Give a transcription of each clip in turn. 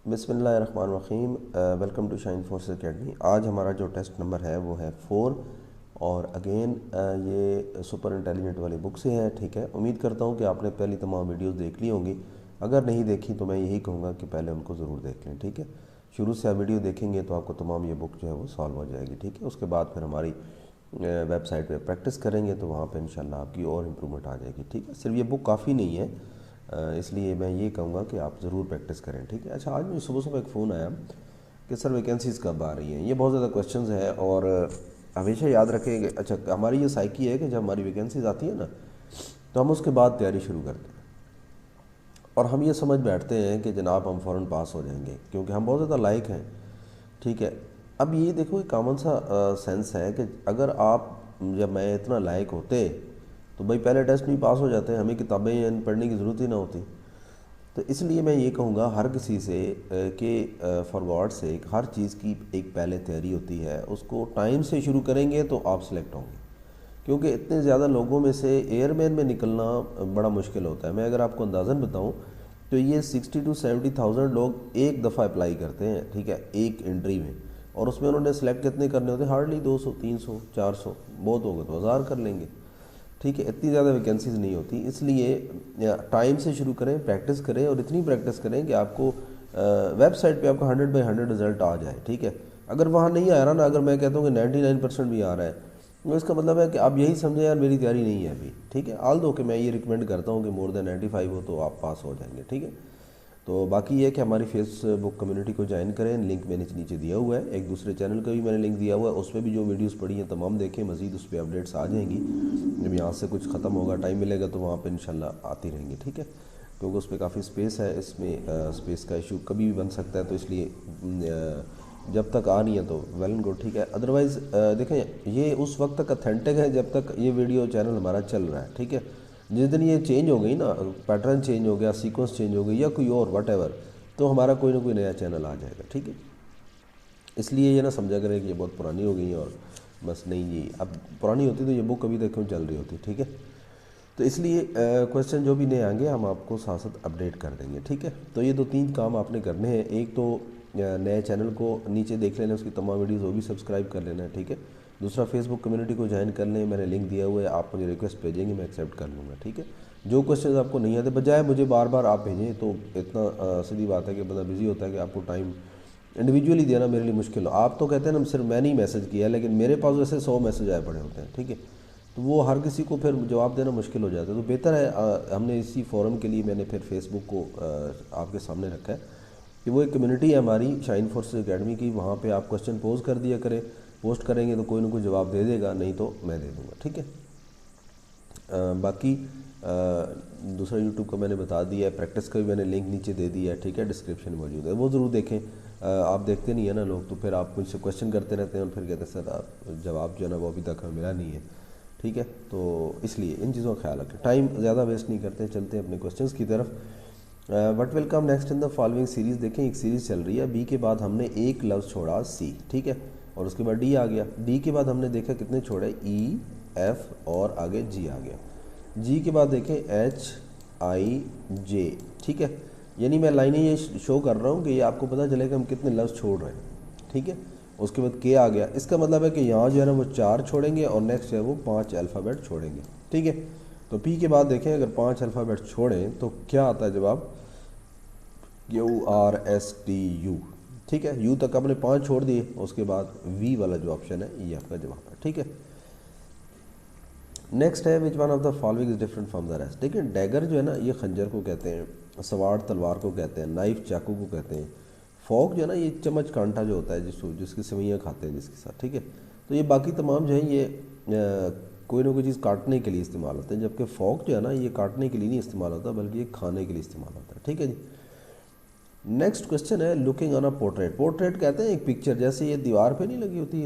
بسم اللہ الرحمن الرحیم، welcome to shine forces academy. آج ہمارا جو ٹیسٹ نمبر ہے وہ ہے 4 اور اگین یہ سپر انٹیلیجنٹ والی بک سے ہے، ٹھیک ہے۔ امید کرتا ہوں کہ آپ نے پہلی تمام ویڈیوز دیکھ لی ہوں گی، اگر نہیں دیکھی تو میں یہی کہوں گا کہ پہلے ان کو ضرور دیکھ لیں، ٹھیک ہے۔ شروع سے آپ ویڈیو دیکھیں گے تو آپ کو تمام یہ بک جو ہے وہ سالو ہو جائے گی، ٹھیک ہے۔ اس کے بعد پھر ہماری ویب سائٹ پہ پریکٹس کریں گے تو وہاں پہ انشاءاللہ آپ کی اور امپرومنٹ آ جائے گی، ٹھیک ہے۔ صرف یہ بک کافی نہیں ہے، اس لیے میں یہ کہوں گا کہ آپ ضرور پریکٹس کریں، ٹھیک ہے۔ اچھا، آج مجھے صبح ایک فون آیا کہ سر ویکینسیز کب آ رہی ہیں۔ یہ بہت زیادہ کویشچنز ہیں اور ہمیشہ یاد رکھیں کہ اچھا ہماری یہ سائیکی ہے کہ جب ہماری ویکینسیز آتی ہیں نا تو ہم اس کے بعد تیاری شروع کرتے ہیں اور ہم یہ سمجھ بیٹھتے ہیں کہ جناب ہم فوراً پاس ہو جائیں گے کیونکہ ہم بہت زیادہ لائق ہیں، ٹھیک ہے۔ اب یہ دیکھو ایک کامن سا سینس ہے کہ اگر آپ جب میں اتنا لائق ہوتے تو بھائی پہلے ٹیسٹ نہیں پاس ہو جاتے، ہمیں کتابیں پڑھنے کی ضرورت ہی نہ ہوتی۔ تو اس لیے میں یہ کہوں گا ہر کسی سے کہ فار گاڈ سیک ہر چیز کی ایک پہلے تیاری ہوتی ہے، اس کو ٹائم سے شروع کریں گے تو آپ سلیکٹ ہوں گے، کیونکہ اتنے زیادہ لوگوں میں سے ایئر مین میں نکلنا بڑا مشکل ہوتا ہے۔ میں اگر آپ کو اندازاً بتاؤں تو یہ 60 to 70,000 لوگ ایک دفعہ اپلائی کرتے ہیں، ٹھیک ہے، ایک انٹری میں، اور اس میں انہوں نے سلیکٹ کتنے کرنے ہوتے ہیں؟ ہارڈلی 200 300 400، بہت ہوگا تو 1000 کر لیں گے، ٹھیک ہے۔ اتنی زیادہ ویکینسیز نہیں ہوتی، اس لیے ٹائم سے شروع کریں، پریکٹس کریں اور اتنی پریکٹس کریں کہ آپ کو ویب سائٹ پہ آپ کا 100/100 رزلٹ آ جائے، ٹھیک ہے۔ اگر وہاں نہیں آ رہا نا، اگر میں کہتا ہوں کہ 99% بھی آ رہا ہے تو اس کا مطلب ہے کہ آپ یہی سمجھیں یار میری تیاری نہیں ہے ابھی، ٹھیک ہے۔ آل دو کہ میں یہ ریکمینڈ کرتا ہوں کہ مور دین 95 ہو تو آپ پاس ہو جائیں گے، ٹھیک ہے۔ تو باقی یہ کہ ہماری فیس بک کمیونٹی کو جوائن کریں، لنک میں نے نیچے دیا ہوا ہے۔ ایک دوسرے چینل کا بھی میں نے لنک دیا ہوا ہے، اس پہ بھی جو ویڈیوز پڑھی ہیں تمام دیکھیں، مزید اس پہ اپڈیٹس آ جائیں گی جب یہاں سے کچھ ختم ہوگا، ٹائم ملے گا تو وہاں پہ انشاءاللہ آتی رہیں گی، ٹھیک ہے، کیونکہ اس پہ کافی سپیس ہے، اس میں سپیس کا ایشو کبھی بھی بن سکتا ہے، تو اس لیے جب تک آ نہیں ہے تو ویل اینڈ گڈ، ٹھیک ہے۔ ادروائز دیکھیں یہ اس وقت تک اتھینٹک ہے جب تک یہ ویڈیو چینل ہمارا چل رہا ہے، ٹھیک ہے۔ جس دن یہ چینج ہو گئی نا، پیٹرن چینج ہو گیا، سیکوینس چینج ہو گئی یا کوئی اور واٹ ایور، تو ہمارا کوئی نہ کوئی نیا چینل آ جائے گا، ٹھیک ہے۔ اس لیے یہ نہ سمجھا کریں کہ یہ بہت پرانی ہو گئی ہیں اور بس نہیں جی، اب پرانی ہوتی تو یہ بک ابھی تک کیوں چل رہی ہوتی، ٹھیک ہے۔ تو اس لیے کویشچن جو بھی نئے آئیں گے ہم آپ کو ساتھ ساتھ اپڈیٹ کر دیں گے، ٹھیک ہے۔ تو یہ 2-3 کام آپ نے کرنے ہیں، ایک تو نئے چینل کو نیچے دیکھ لینا، اس کی تمام ویڈیوز وہ بھی سبسکرائب کر لینا ہے، ٹھیک ہے۔ دوسرا فیس بک کمیونٹی کو جوائن کر لیں، میں نے لنک دیا ہوا ہے، آپ مجھے ریکویسٹ بھیجیں گے میں ایکسیپٹ کر لوں گا، ٹھیک ہے۔ جو کویشچنز آپ کو نہیں آتے بجائے مجھے بار بار آپ بھیجیں تو اتنا سیدھی بات ہے کہ بندہ بزی ہوتا ہے کہ آپ کو ٹائم انڈیویجولی دینا میرے لیے مشکل ہو۔ آپ تو کہتے ہیں نا صرف میں نے ہی میسج کیا ہے، لیکن میرے پاس ویسے 100 میسج آئے پڑے ہوتے ہیں، ٹھیک ہے، تو وہ ہر کسی کو پھر جواب دینا مشکل ہو جاتا ہے۔ تو بہتر ہے ہم نے اسی فورم کے لیے میں نے پھر فیس بک کو آپ کے سامنے رکھا ہے کہ وہ ایک کمیونٹی ہے ہماری شائن فورسز اکیڈمی کی، وہاں پہ آپ کویشچن پوز کر دیا کریں، پوسٹ کریں گے تو کوئی نہ کوئی جواب دے دے گا، نہیں تو میں دے دوں گا، ٹھیک ہے۔ باقی دوسرا یوٹیوب کا میں نے بتا دیا ہے، پریکٹس کا بھی میں نے لنک نیچے دے دیا ہے، ٹھیک ہے، ڈسکرپشن میں موجود ہے، وہ ضرور دیکھیں۔ آپ دیکھتے نہیں ہیں نا لوگ، تو پھر آپ مجھ سے کویشچن کرتے رہتے ہیں اور پھر کہتے ہیں سر آپ جواب جو ہے نا وہ ابھی تک ہمیں ملا نہیں ہے، ٹھیک ہے۔ تو اس لیے ان چیزوں کا خیال رکھیں، ٹائم زیادہ ویسٹ نہیں کرتے، چلتے ہیں اپنے کویشچنس کی طرف۔ What will come next in the following series, دیکھیں ایک سیریز چل رہی ہے، بی کے بعد ہم نے ایک لفظ چھوڑا سی، ٹھیک ہے، اور اس کے بعد ڈی آ گیا، ڈی کے بعد ہم نے دیکھا کتنے چھوڑے، ای ایف اور آگے جی آ گیا، جی کے بعد دیکھیں ایچ آئی جے، ٹھیک ہے۔ یعنی میں لائنیں یہ شو کر رہا ہوں کہ یہ آپ کو پتہ چلے کہ ہم کتنے لفظ چھوڑ رہے ہیں، ٹھیک ہے۔ اس کے بعد کے آ گیا، اس کا مطلب ہے کہ یہاں جو ہے نا وہ 4 چھوڑیں گے اور نیکسٹ جو ہے وہ 5 الفابیٹ چھوڑیں گے، ٹھیک ہے۔ تو پی کے بعد دیکھیں اگر 5 الفابیٹ چھوڑیں تو کیا آتا ہے جواب، you R S T U, ٹھیک ہے۔ یو تک آپ نے 5 چھوڑ دیے، اس کے بعد وی والا جو آپشن ہے یہ آپ کا جواب ہے، ٹھیک ہے۔ نیکسٹ ہے which one of the following is different from the rest, دیکھیں ڈیگر جو ہے نا یہ خنجر کو کہتے ہیں، سوارڈ تلوار کو کہتے ہیں، نائف چاقو کو کہتے ہیں، فوک جو ہے نا یہ چمچ کانٹا جو ہوتا ہے جس کی سوئیاں کھاتے ہیں جس کے ساتھ، ٹھیک ہے۔ تو یہ باقی تمام جو ہیں یہ کوئی نہ کوئی چیز کاٹنے کے لیے استعمال ہوتے ہیں، جبکہ فوک جو ہے نا یہ کاٹنے کے لیے نہیں استعمال ہوتا بلکہ یہ کھانے کے لیے استعمال ہوتا ہے، ٹھیک ہے جی۔ نیکسٹ کویشچن ہے looking on a portrait, portrait کہتے ہیں ایک پکچر، جیسے یہ دیوار پہ نہیں لگی ہوتی،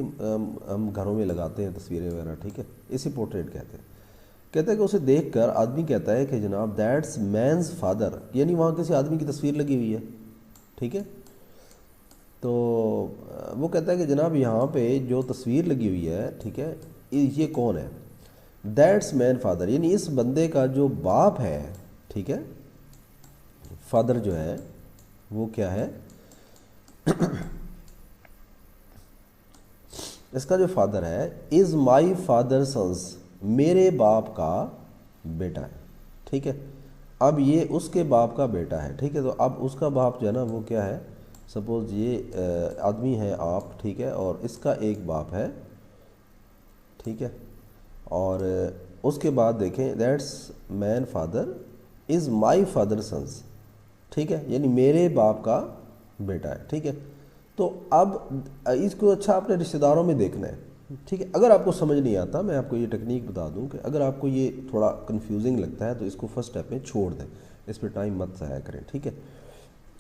ہم گھروں میں لگاتے ہیں تصویریں وغیرہ، ٹھیک ہے، اسی پورٹریٹ کہتے ہیں۔ کہتے ہیں کہ اسے دیکھ کر آدمی کہتا ہے کہ جناب دیٹس مینز فادر، یعنی وہاں کسی آدمی کی تصویر لگی ہوئی ہے، ٹھیک ہے۔ تو وہ کہتا ہے کہ جناب یہاں پہ جو تصویر لگی ہوئی ہے، ٹھیک ہے، یہ کون ہے، دیٹس مین فادر، یعنی اس بندے کا جو باپ ہے، ٹھیک ہے، فادر جو ہے وہ کیا ہے، اس کا جو فادر ہے از مائی فادر سنس، میرے باپ کا بیٹا ہے، ٹھیک ہے. اب یہ اس کے باپ کا بیٹا ہے، ٹھیک ہے. تو اب اس کا باپ جو ہے نا وہ کیا ہے، سپوز یہ آدمی ہے آپ، ٹھیک ہے، اور اس کا ایک باپ ہے، ٹھیک ہے. اور اس کے بعد دیکھیں that's man father is my father son's, ٹھیک ہے، یعنی میرے باپ کا بیٹا ہے، ٹھیک ہے. تو اب اس کو اچھا اپنے رشتہ داروں میں دیکھنا ہے، ٹھیک ہے. اگر آپ کو سمجھ نہیں آتا، میں آپ کو یہ ٹیکنیک بتا دوں کہ اگر آپ کو یہ تھوڑا کنفیوزنگ لگتا ہے تو اس کو فرسٹ اسٹیپ میں چھوڑ دیں، اس پہ ٹائم مت ضائع کریں، ٹھیک ہے.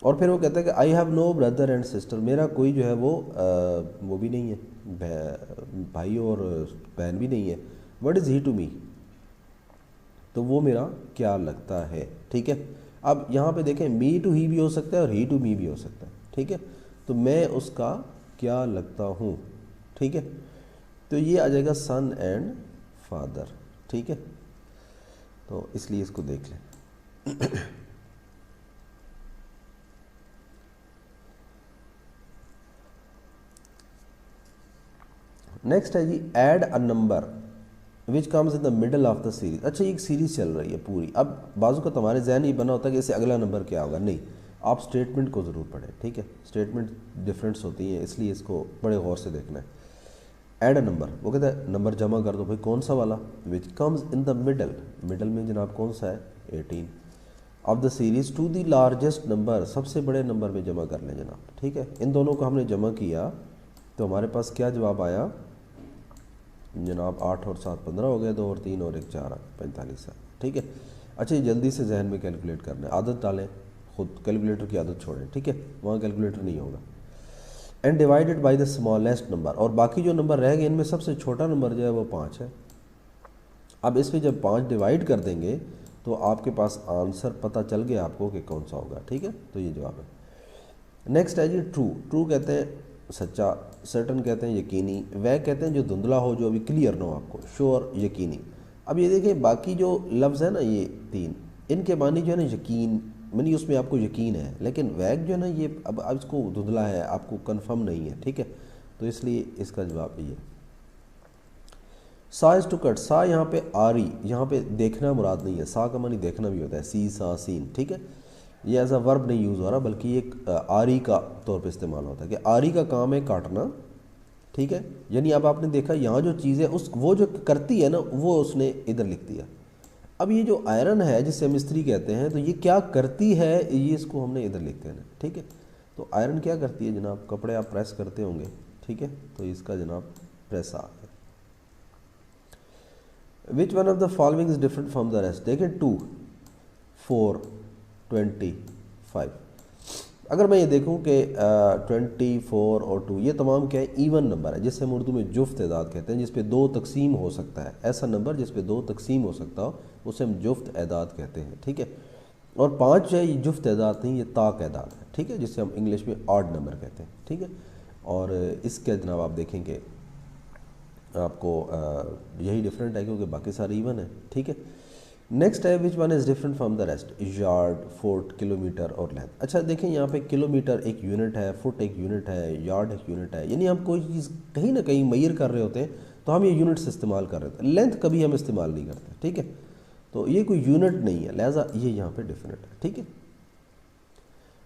اور پھر وہ کہتا ہے کہ I have no brother and sister, میرا کوئی جو ہے وہ بھی نہیں ہے، بھائی اور بہن بھی نہیں ہے. What is he to me, تو وہ میرا کیا لگتا ہے، ٹھیک ہے. اب یہاں پہ دیکھیں می ٹو ہی بھی ہو سکتا ہے اور ہی ٹو می بھی ہو سکتا ہے، ٹھیک ہے. تو میں اس کا کیا لگتا ہوں، ٹھیک ہے. تو یہ آ جائے گا سن اینڈ فادر، ٹھیک ہے. تو اس لیے اس کو دیکھ لیں. نیکسٹ ہے جی add a number which comes in the middle of the series. اچھا ایک سیریز چل رہی ہے پوری. اب بعضوں کا تمہارے ذہن ہی بنا ہوتا ہے کہ اسے اگلا نمبر کیا ہوگا، نہیں، آپ اسٹیٹمنٹ کو ضرور پڑھیں، ٹھیک ہے. اسٹیٹمنٹ ڈفرینٹس ہوتی ہیں، اس لیے اس کو بڑے غور سے دیکھنا ہے. ایڈ اے نمبر، وہ کہتا ہے نمبر جمع کر دو. بھائی کون سا والا، which comes in the middle, middle میں جناب کون سا ہے 18 of the series to the largest number, سب سے بڑے نمبر میں جمع کر لیں جناب، ٹھیک ہے. ان دونوں کو ہم نے جمع کیا تو ہمارے پاس کیا جواب آیا جناب، 8 اور 7 15 ہو گئے، 2 اور 3 اور 1 4 45 ہے، ٹھیک ہے. اچھا یہ جلدی سے ذہن میں کیلکولیٹ کرنا ہے، عادت ڈالیں خود، کیلکولیٹر کی عادت چھوڑیں، ٹھیک ہے، وہاں کیلکولیٹر نہیں ہوگا. And divided by the smallest number, اور باقی جو نمبر رہ گئے ان میں سب سے چھوٹا نمبر جو ہے وہ 5 ہے. اب اس میں جب 5 ڈیوائڈ کر دیں گے تو آپ کے پاس آنسر پتہ چل گیا آپ کو کہ کون سا ہوگا، ٹھیک ہے. تو یہ جواب ہے. نیکسٹ ہے جی ٹرو. ٹرو کہتے ہیں سچا، سرٹن کہتے ہیں یقینی، ویگ کہتے ہیں جو دھندلا ہو، جو ابھی کلیئر نہ ہو آپ کو، شور یقینی. اب یہ دیکھیں باقی جو لفظ ہے نا یہ 3، ان کے معنی جو ہے نا یقین، یعنی اس میں آپ کو یقین ہے، لیکن ویگ جو ہے نا یہ اب اس کو دھندلا ہے، آپ کو کنفرم نہیں ہے، ٹھیک ہے. تو اس لیے اس کا جواب یہ ہے. سا از ٹو کٹ، سا یہاں پہ آری، یہاں پہ دیکھنا مراد نہیں ہے، سا کا معنی دیکھنا بھی ہوتا ہے، سی سا سین، ٹھیک ہے. یہ ایز اے ورب نہیں یوز ہو رہا بلکہ یہ ایک آری کا طور پہ استعمال ہوتا ہے کہ آری کا کام ہے کاٹنا، ٹھیک ہے. یعنی اب آپ نے دیکھا یہاں جو چیز ہے وہ جو کرتی ہے نا وہ اس نے ادھر لکھ دیا. اب یہ جو آئرن ہے جسے ہم استری کہتے ہیں تو یہ کیا کرتی ہے، یہ اس کو ہم نے ادھر لکھ دینا، ٹھیک ہے. تو آئرن کیا کرتی ہے جناب، کپڑے آپ پریس کرتے ہوں گے، ٹھیک ہے. تو اس کا جناب پریس آ گیا. Which one of the following is different from the rest. دیکھیں 2 4 25. اگر میں یہ دیکھوں کہ 24 اور 2 یہ تمام کیا ہے ایون نمبر ہے، جس سے ہم اردو میں جفت تعداد کہتے ہیں، جس پہ 2 تقسیم ہو سکتا ہے. ایسا نمبر جس پہ 2 تقسیم ہو سکتا ہو اسے ہم جفت اعداد کہتے ہیں، ٹھیک ہے. اور 5 جو ہے یہ جفت اعداد نہیں، یہ طاق اعداد ہے، ٹھیک ہے، جس سے ہم انگلش میں آڈ نمبر کہتے ہیں، ٹھیک ہے. اور اس کے جناب آپ دیکھیں کہ آپ کو یہی ڈفرینٹ ہے کیونکہ باقی سارے ایون ہیں، ٹھیک ہے. نیکسٹ ہے which one is different from the rest. Yard, foot, kilometre اور لینتھ. اچھا دیکھیں یہاں پہ کلو میٹر ایک یونٹ ہے، فٹ ایک یونٹ ہے، یارڈ ایک یونٹ ہے. یعنی ہم کوئی چیز کہیں نہ کہیں میئر کر رہے ہوتے ہیں تو ہم یہ یونٹس استعمال کر رہے ہوتے ہیں. لینتھ کبھی ہم استعمال نہیں کرتے، ٹھیک ہے. تو یہ کوئی یونٹ نہیں ہے، لہٰذا یہ یہاں پہ ڈفرینٹ ہے، ٹھیک ہے.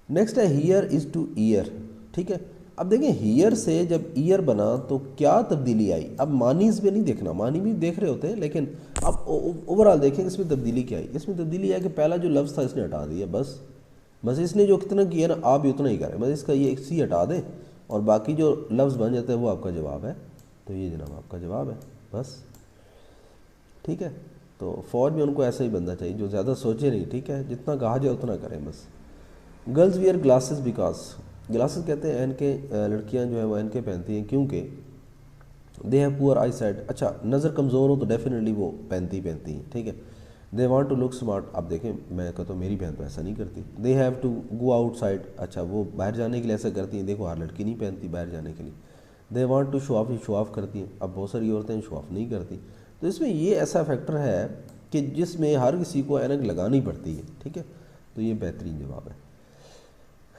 نیکسٹ ہے ہیئر از ٹو ایئر، ٹھیک ہے. اب دیکھیں ہیئر سے جب ایئر بنا تو کیا تبدیلی آئی. اب مانیز میں نہیں دیکھنا، معنی بھی دیکھ رہے ہوتے ہیں لیکن اب اوورال دیکھیں اس میں تبدیلی کیا آئی. اس میں تبدیلی ہے کہ پہلا جو لفظ تھا اس نے ہٹا دیا، بس اس نے جو کتنا کیا نا آپ بھی اتنا ہی کریں، بس اس کا یہ ایک سی ہٹا دیں اور باقی جو لفظ بن جاتے ہیں وہ آپ کا جواب ہے. تو یہ جناب آپ کا جواب ہے، بس ٹھیک ہے. تو فوج میں ان کو ایسا ہی بندہ چاہیے جو زیادہ سوچے نہیں، ٹھیک ہے، جتنا کہا جائے اتنا کریں بس. Girls where glasses because, glasses کہتے ہیں این کے، لڑکیاں جو ہیں وہ این کے پہنتی ہیں کیونکہ دے ہیو پور آئی سائٹ. اچھا نظر کمزور ہو تو ڈیفینیٹلی وہ پہنتی ہیں، ٹھیک ہے. They want to look smart. اب دیکھیں میں کہتا ہوں میری بہن تو ایسا نہیں کرتی. They have to go outside. اچھا وہ باہر جانے کے لیے ایسا کرتی ہیں، دیکھو ہر لڑکی نہیں پہنتی باہر جانے کے لیے. They want to show off, show off کرتی ہیں. اب بہت ساری عورتیں شو آف نہیں کرتی. تو اس میں یہ ایسا فیکٹر ہے کہ جس میں ہر کسی کو اینک لگانی پڑتی ہے، ٹھیک ہے. تو یہ بہترین جواب ہے.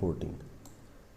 14।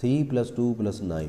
3 + 2 + 9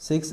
6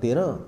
13।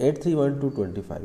831 to 25।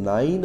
9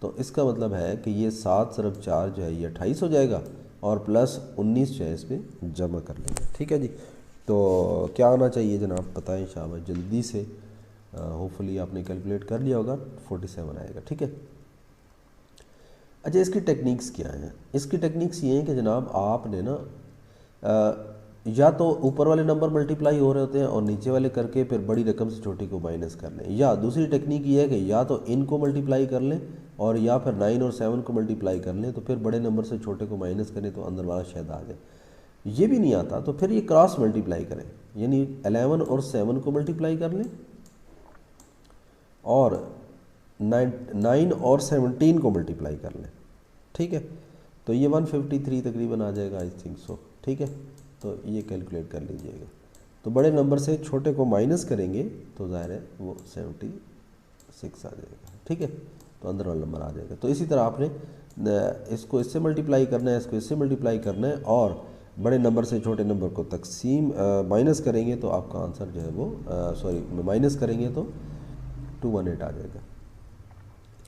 تو اس کا مطلب ہے کہ یہ 7 ضرب 4 جو ہے یہ 28 ہو جائے گا اور پلس 19 جو ہے اس پہ جمع کر لیں گے. ٹھیک ہے جی. تو کیا آنا چاہیے جناب بتائیں شاباش جلدی سے. ہوپ فلی آپ نے کیلکولیٹ کر لیا ہوگا. 47 آئے گا. ٹھیک ہے. اچھا اس کی ٹیکنیکس کیا ہیں؟ اس کی ٹیکنیکس یہ ہیں کہ جناب آپ نے نا یا تو اوپر والے نمبر ملٹیپلائی ہو رہے ہوتے ہیں اور نیچے والے کر کے پھر بڑی رقم سے چھوٹی کو مائنس کر لیں، یا دوسری ٹیکنیک یہ ہے کہ یا تو ان کو ملٹیپلائی کر لیں اور یا پھر 9 اور 7 کو ملٹیپلائی کر لیں تو پھر بڑے نمبر سے چھوٹے کو مائنس کریں تو اندر والا شاید آ جائے. یہ بھی نہیں آتا تو پھر یہ کراس ملٹیپلائی کریں، یعنی 11 اور 7 کو ملٹیپلائی کر لیں اور 9 اور 17 کو ملٹیپلائی کر لیں. ٹھیک ہے. تو یہ 153 تقریباً آ جائے گا آئی تھنک سو. ٹھیک ہے. تو یہ کیلکولیٹ کر لیجئے گا. تو بڑے نمبر سے چھوٹے کو مائنس کریں گے تو ظاہر ہے وہ 76 آ جائے گا. ٹھیک ہے. تو اندر والا نمبر آ جائے گا. تو اسی طرح آپ نے اس کو اس سے ملٹیپلائی کرنا ہے، اس کو اس سے ملٹیپلائی کرنا ہے اور بڑے نمبر سے چھوٹے نمبر کو تقسیم مائنس کریں گے تو آپ کا آنسر جو ہے وہ مائنس کریں گے تو 218 آ جائے گا.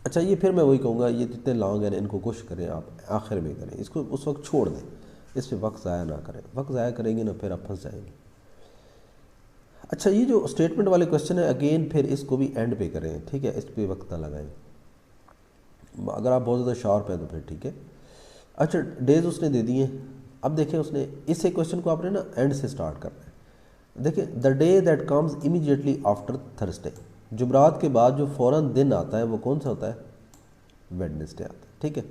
اچھا یہ پھر میں وہی کہوں گا یہ جتنے لانگ ہیں ان کو کوشش کریں آپ آخر میں کریں، اس کو اس وقت چھوڑ دیں، اس پہ وقت ضائع نہ کریں. وقت ضائع کریں گے نا پھر آپ پھنس جائیں گے. اچھا یہ جو اسٹیٹمنٹ والے کوشچن ہے اگین پھر اس کو بھی اینڈ پہ کریں. ٹھیک ہے. اس پہ وقت نہ لگائیں. اگر آپ بہت زیادہ شارپ ہیں تو پھر ٹھیک ہے. اچھا ڈیز اس نے دے دیے. اب دیکھیں اس نے اس کوشچن کو آپ نے نا اینڈ سے سٹارٹ کرنا ہے. دیکھیں دا day that comes immediately after Thursday, جمعرات کے بعد جو فوراً دن آتا ہے وہ کون سا ہوتا ہے؟ ویڈنسڈے آتا ہے. ٹھیک ہے.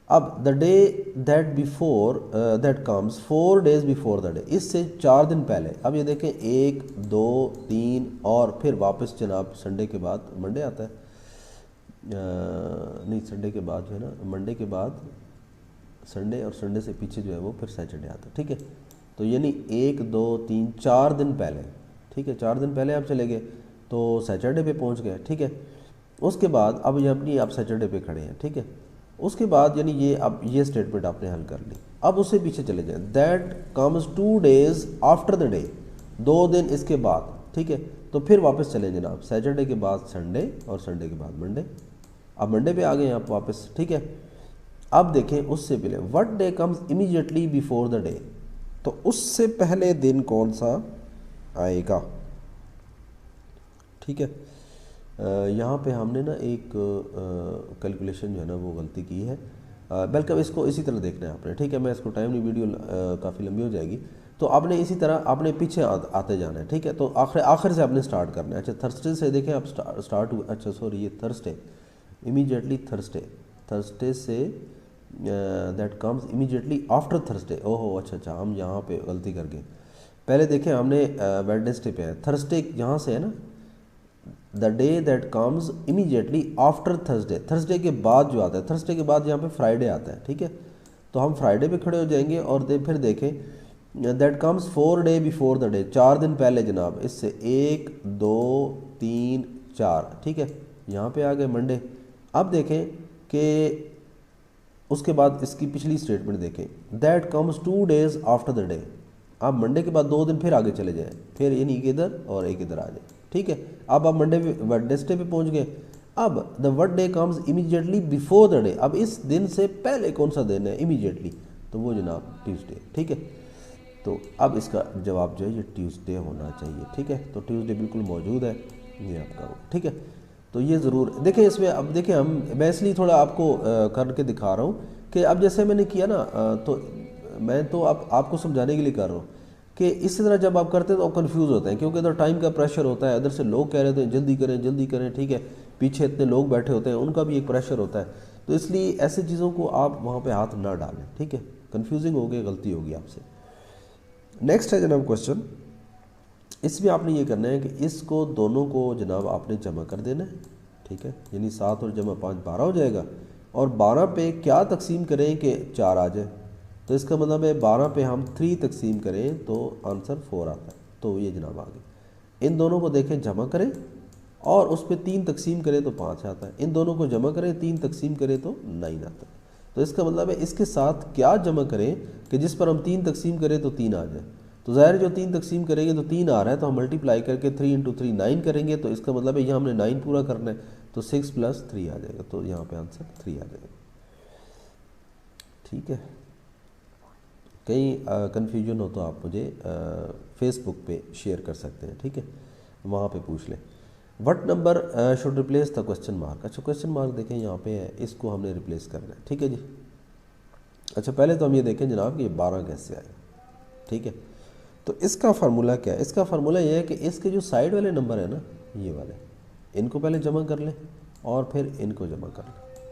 اب the day that before that comes 4 days before the day, اس سے 4 دن پہلے. اب یہ دیکھیں 1 2 3 اور پھر واپس جناب سنڈے کے بعد منڈے آتا ہے. نہیں سنڈے کے بعد جو ہے نا منڈے کے بعد سنڈے اور سنڈے سے پیچھے جو ہے وہ پھر سیٹرڈے آتا ہے. ٹھیک ہے. تو یعنی 1 2 3 4 دن پہلے. ٹھیک ہے. 4 دن پہلے آپ چلے گئے تو سیٹرڈے پہ پہنچ گئے. ٹھیک ہے. اس کے بعد اب یہ اپنی آپ سیٹرڈے پہ کھڑے ہیں. ٹھیک ہے. اس کے بعد یعنی یہ اب یہ اسٹیٹمنٹ آپ نے حل کر لی. اب اس سے پیچھے چلے جائیں. That comes 2 days after the day, 2 دن اس کے بعد. ٹھیک ہے. تو پھر واپس چلیں جناب سیٹرڈے کے بعد سنڈے اور سنڈے کے بعد منڈے. اب منڈے پہ آ گئے ہیں آپ واپس. ٹھیک ہے. اب دیکھیں اس سے پہلے what day comes immediately before the day, تو اس سے پہلے دن کون سا آئے گا. ٹھیک ہے. یہاں پہ ہم نے نا ایک کیلکولیشن جو ہے نا وہ غلطی کی ہے، بلکہ اس کو اسی طرح دیکھنا ہے آپ نے. ٹھیک ہے. میں اس کو ٹائم نہیں، ویڈیو کافی لمبی ہو جائے گی، تو آپ نے اسی طرح آپ نے پیچھے آتے جانا ہے. ٹھیک ہے. تو آخر سے آپ نے سٹارٹ کرنا ہے. اچھا تھرسڈے سے دیکھیں آپ سٹارٹ ہوئے. اچھا سوری یہ تھرسڈے امیڈیٹلی تھرسڈے سے that comes immediately after Thursday. اوہو اچھا ہم یہاں پہ غلطی کر گئے. پہلے دیکھیں ہم نے ویڈنسڈے پہ ہے، تھرسڈے یہاں سے ہے نا. دا day that comes immediately after Thursday, Thursday کے بعد جو آتا ہے، تھرسڈے کے بعد یہاں پہ فرائیڈے آتا ہے. ٹھیک ہے. تو ہم فرائیڈے پہ کھڑے ہو جائیں گے اور پھر دیکھیں that comes 4 days before the day, 4 دن پہلے جناب. اس سے 1 2 3 4. ٹھیک ہے. یہاں پہ آ گئے منڈے. اب دیکھیں کہ اس کے بعد اس کی پچھلی اسٹیٹمنٹ دیکھیں that comes 2 days after the day. اب منڈے کے بعد 2 دن پھر آگے چلے جائیں، پھر یعنی ایک ادھر اور ایک ادھر آ جائے. ٹھیک ہے. اب آپ منڈے پہ ویڈنسڈے پہ پہنچ گئے. اب the what day comes immediately before the day, اب اس دن سے پہلے کون سا دن ہے امیڈیٹلی، تو وہ جناب ٹیوزڈے. ٹھیک ہے. تو اب اس کا جواب جو ہے یہ ٹیوزڈے ہونا چاہیے. ٹھیک ہے. تو ٹیوزڈے بالکل موجود ہے یہ آپ کا. ٹھیک ہے. تو یہ ضرور دیکھیں اس میں. اب دیکھیں میں اس لیے تھوڑا آپ کو کر کے دکھا رہا ہوں کہ اب جیسے میں نے کیا نا تو میں تو آپ کو سمجھانے کے لیے کر رہا ہوں کہ اس طرح جب آپ کرتے ہیں تو آپ کنفیوز ہوتے ہیں، کیونکہ ادھر ٹائم کا پریشر ہوتا ہے، ادھر سے لوگ کہہ رہے ہوتے ہیں جلدی کریں جلدی کریں. ٹھیک ہے. پیچھے اتنے لوگ بیٹھے ہوتے ہیں ان کا بھی ایک پریشر ہوتا ہے. تو اس لیے ایسی چیزوں کو آپ وہاں پہ ہاتھ نہ ڈالیں. ٹھیک ہے. کنفیوزنگ ہوگی، غلطی ہوگی آپ سے. نیکسٹ ہے جناب کوشچن. اس میں آپ نے یہ کرنا ہے کہ اس کو دونوں کو جناب آپ نے جمع کر دینا ہے. ٹھیک ہے. یعنی 7 اور جمع 5 12 ہو جائے گا، اور 12 پہ کیا تقسیم کریں کہ 4 آ جائے. تو اس کا مطلب ہے 12 پہ ہم 3 تقسیم کریں تو آنسر 4 آتا ہے. تو یہ جناب آگے ان دونوں کو دیکھیں جمع کریں اور اس پہ 3 تقسیم کریں تو 5 آتا ہے. ان دونوں کو جمع کریں 3 تقسیم کریں تو 9 آتا ہے. تو اس کا مطلب ہے اس کے ساتھ کیا جمع کریں کہ جس پر ہم 3 تقسیم کریں تو 3 آ جائے. تو ظاہر جو 3 تقسیم کریں گے تو 3 آ رہا ہے، تو ہم ملٹیپلائی کر کے 3 × 3 9 کریں گے. تو اس کا مطلب ہے یہ ہم نے 9 پورا کرنا ہے. تو 6 + 3 آ جائے گا، تو یہاں پہ آنسر 3 آ جائے گا، ٹھیک ہے۔ کہیں کنفیوژن ہو تو آپ مجھے فیس بک پہ شیئر کر سکتے ہیں، ٹھیک ہے، وہاں پہ پوچھ لیں۔ What number should replace the question mark? اچھا کوشچن مارک دیکھیں یہاں پہ ہے، اس کو ہم نے ریپلیس کرنا ہے، ٹھیک ہے جی۔ اچھا پہلے تو ہم یہ دیکھیں جناب کہ یہ 12 کیسے آئے، ٹھیک ہے۔ تو اس کا فارمولہ کیا ہے؟ اس کا فارمولہ یہ ہے کہ اس کے جو سائڈ والے نمبر ہیں نا، یہ والے، ان کو پہلے جمع کر لیں اور پھر ان کو جمع کر لیں،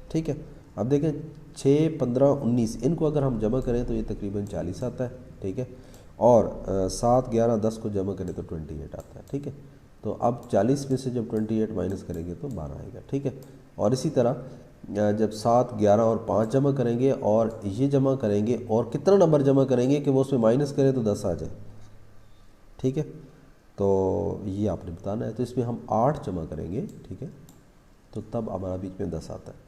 ٹھیک ہے۔ اب دیکھیں 6 15 19 ان کو اگر ہم جمع کریں تو یہ تقریباً 40 آتا ہے، ٹھیک ہے، اور 7 11 10 کو جمع کریں تو 28 آتا ہے، ٹھیک ہے۔ تو اب 40 میں سے جب 28 مائنس کریں گے تو 12 آئے گا، ٹھیک ہے۔ اور اسی طرح جب 7 11 اور 5 جمع کریں گے اور یہ جمع کریں گے اور کتنا نمبر جمع کریں گے کہ وہ اس میں مائنس کریں تو 10 آ جائے، ٹھیک ہے۔ تو یہ آپ نے بتانا ہے، تو اس میں ہم 8 جمع کریں گے، ٹھیک ہے، تو تب ہمارا بیچ میں 10 آتا ہے۔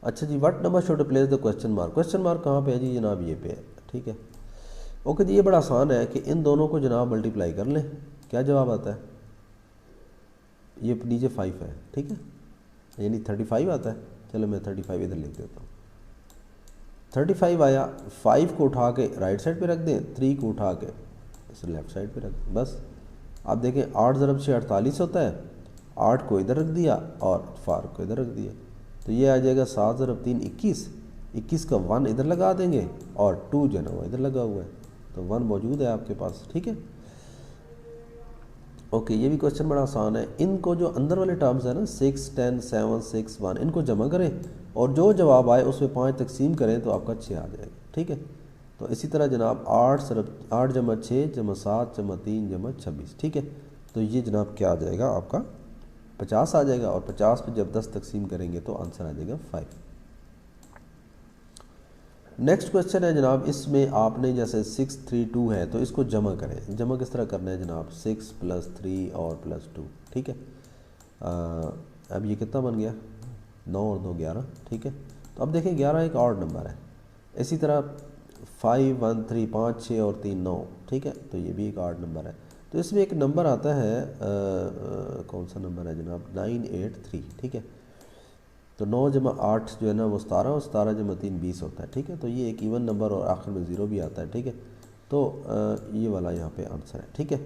اچھا جی، what number should replace the question mark? Question mark کہاں پہ ہے جی؟ جناب یہ پہ ہے، ٹھیک ہے۔ اوکے جی، یہ بڑا آسان ہے کہ ان دونوں کو جناب ملٹیپلائی کر لیں، کیا جواب آتا ہے؟ یہ نیچے 5 ہے، ٹھیک ہے، یعنی 35 آتا ہے۔ چلو میں 35 ادھر لکھ دیتا ہوں، 35 آیا، 5 کو اٹھا کے رائٹ سائڈ پہ رکھ دیں، 3 کو اٹھا کے لیفٹ سائڈ پہ رکھ دیں، بس۔ آپ دیکھیں 8 ضرب 6 48 ہوتا ہے، 8 کو ادھر رکھ دیا اور 4 کو ادھر رکھ دیا، تو یہ آ جائے گا 7 ضرب 3 21، 21 کا 1 ادھر لگا دیں گے اور 2 جو ہے نا وہ ادھر لگا ہوا ہے، تو 1 موجود ہے آپ کے پاس، ٹھیک ہے۔ اوکے، یہ بھی کوشچن بڑا آسان ہے۔ ان کو جو اندر والے ٹرمز ہیں نا 6 10 7 6 1 ان کو جمع کریں اور جو جواب آئے اس میں 5 تقسیم کریں تو آپ کا 6 آ جائے گا، ٹھیک ہے۔ تو اسی طرح جناب 8 جمع 6 جمع 7 جمع 3 جمع 26، ٹھیک ہے، تو یہ جناب کیا آ جائے گا آپ کا 50 آ جائے گا، اور 50 پہ جب 10 تقسیم کریں گے تو آنسر آ جائے گا 5۔ نیکسٹ کوشچن ہے جناب، اس میں آپ نے جیسے 6 3 2 ہے تو اس کو جمع کریں۔ جمع کس طرح کرنا ہے جناب؟ 6 + 3 اور +2، ٹھیک ہے۔ اب یہ کتنا بن گیا؟ 9 اور 2 11، ٹھیک ہے۔ تو اب دیکھیں 11 ایک آڈ نمبر ہے، اسی طرح 5 1 3 5 6 اور 3 9، ٹھیک ہے، تو یہ بھی ایک آڈ نمبر ہے۔ تو اس میں ایک نمبر آتا ہے، کون سا نمبر ہے جناب؟ 983، ٹھیک ہے۔ تو 9 جمع 8 جو ہے نا وہ 17 اور 17 جمع 3 20 ہوتا ہے، ٹھیک ہے۔ تو یہ ایک ایون نمبر اور آخر میں 0 بھی آتا ہے، ٹھیک ہے۔ تو یہ والا یہاں پہ آنسر ہے، ٹھیک ہے۔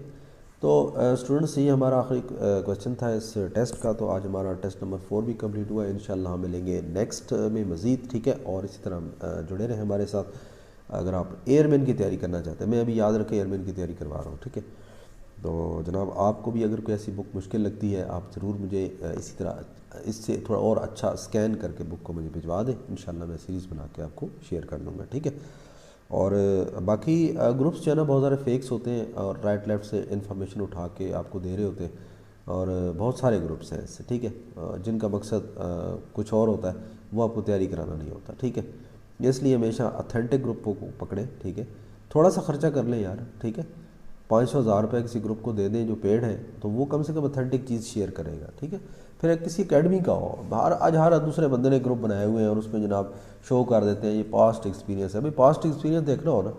تو اسٹوڈنٹس یہ ہمارا آخری کوشچن تھا اس ٹیسٹ کا، تو آج ہمارا ٹیسٹ نمبر 4 بھی کمپلیٹ ہوا ہے۔ انشاءاللہ ہم ملیں گے نیکسٹ میں مزید، ٹھیک ہے، اور اسی طرح جڑے رہیں ہمارے ساتھ۔ اگر آپ ایئر مین کی تیاری کرنا چاہتے ہیں، میں ابھی یاد رکھیں ایئر مین کی تیاری کروا رہا ہوں، ٹھیک ہے۔ تو جناب آپ کو بھی اگر کوئی ایسی بک مشکل لگتی ہے، آپ ضرور مجھے اسی طرح اس سے تھوڑا اور اچھا اسکین کر کے بک کو مجھے بھجوا دیں، انشاءاللہ میں سیریز بنا کے آپ کو شیئر کر دوں گا، ٹھیک ہے۔ اور باقی گروپس جو ہے نا بہت سارے فیکس ہوتے ہیں اور رائٹ لیفٹ سے انفارمیشن اٹھا کے آپ کو دے رہے ہوتے ہیں، اور بہت سارے گروپس ہیں اس سے، ٹھیک ہے، جن کا مقصد کچھ اور ہوتا ہے، وہ آپ کو تیاری کرانا نہیں ہوتا، ٹھیک ہے۔ اس لیے ہمیشہ اتھینٹک گروپوں کو پکڑیں، ٹھیک ہے۔ تھوڑا سا خرچہ کر لیں یار، ٹھیک ہے، 500 1000 روپے کسی گروپ کو دے دیں جو پیڈ ہے، تو وہ کم سے کم اتھینٹک چیز شیئر کرے گا، ٹھیک ہے۔ پھر کسی اکیڈمی کا ہو، آج ہر دوسرے بندے نے گروپ بنائے ہوئے ہیں اور اس میں جناب شو کر دیتے ہیں یہ پاسٹ ایکسپیرینس ہے۔ بھائی پاسٹ ایکسپیرینس دیکھنا ہو نا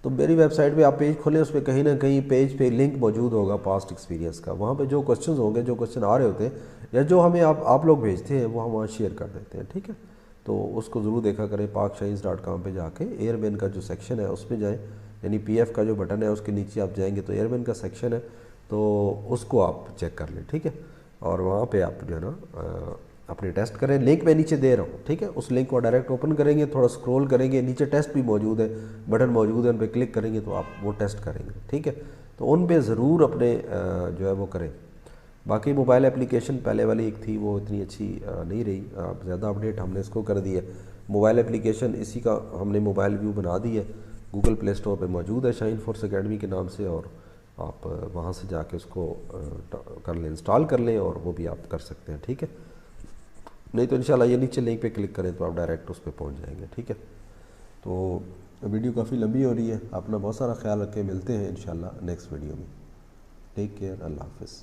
تو میری ویب سائٹ پہ آپ پیج کھولیں، اس پہ کہیں نہ کہیں پیج پہ لنک موجود ہوگا پاسٹ ایکسپیرینس کا، وہاں پہ جو کوشچنز ہوں گے، جو کوشچن آ رہے ہوتے ہیں یا جو ہمیں آپ لوگ بھیجتے ہیں وہ ہم وہاں شیئر کر دیتے ہیں، ٹھیک ہے۔ تو اس کو ضرور دیکھا کریں، paakshines.com پہ جا کے ایئر مین کا جو سیکشن ہے اس پہ جائیں، یعنی PDF کا جو بٹن ہے اس کے نیچے آپ جائیں گے تو ایئر مین کا سیکشن ہے، تو اس کو آپ چیک کر لیں، ٹھیک ہے۔ اور وہاں پہ آپ جو ہے نا اپنے ٹیسٹ کریں، لنک میں نیچے دے رہا ہوں، ٹھیک ہے، اس لنک کو ڈائریکٹ اوپن کریں گے، تھوڑا سکرول کریں گے، نیچے ٹیسٹ بھی موجود ہے، بٹن موجود ہے، ان پہ کلک کریں گے تو آپ وہ ٹیسٹ کریں گے، ٹھیک ہے۔ تو ان پہ ضرور اپنے جو ہے وہ کریں۔ باقی موبائل اپلیکیشن پہلے والی ایک تھی وہ اتنی اچھی نہیں رہی، زیادہ اپڈیٹ ہم نے اس کو کر دی ہے۔ موبائل اپلیکیشن اسی کا ہم نے موبائل ویو بنا دی ہے، گوگل پلے اسٹور پہ موجود ہے شائن فورس اکیڈمی کے نام سے، اور آپ وہاں سے جا کے اس کو کر لیں، انسٹال کر لیں، اور وہ بھی آپ کر سکتے ہیں، ٹھیک ہے۔ نہیں تو انشاءاللہ یہ نیچے لنک پہ کلک کریں تو آپ ڈائریکٹ اس پہ پہنچ جائیں گے، ٹھیک ہے۔ تو ویڈیو کافی لمبی ہو رہی ہے، اپنا بہت سارا خیال رکھیں، ملتے ہیں انشاءاللہ نیکسٹ ویڈیو میں، ٹیک کیئر، اللہ حافظ۔